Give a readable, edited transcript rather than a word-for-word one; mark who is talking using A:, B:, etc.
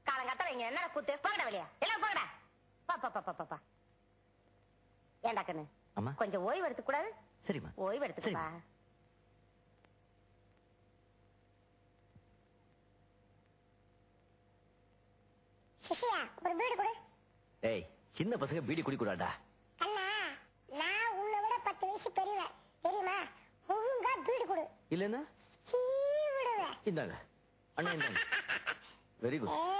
A: காலங்காத்தால இங்க என்ன கூத்து போங்கடா வெளியா எல்லாம் போங்கடா பாப்பா ஏண்டா கண்ணு கொஞ்சம் ஓய்வு எடுத்துக்க கூடாது? சரிம்மா ஓய்வு எடுத்துக்கப்பா.
B: சிஷியா ஒரு பீடி கொடு.
C: ஏய் சின்ன பசங்க பீடி குடிக்கூடாடா.
B: அண்ணா நான் உன்னை விட 10 வயசு பெரியவன் தெரியுமா? ஒழுங்கா பீடி கொடு.
C: இல்லன்னா
B: விடுவேன்.
C: இந்தாங்க அண்ணா இந்தாங்க. Very good.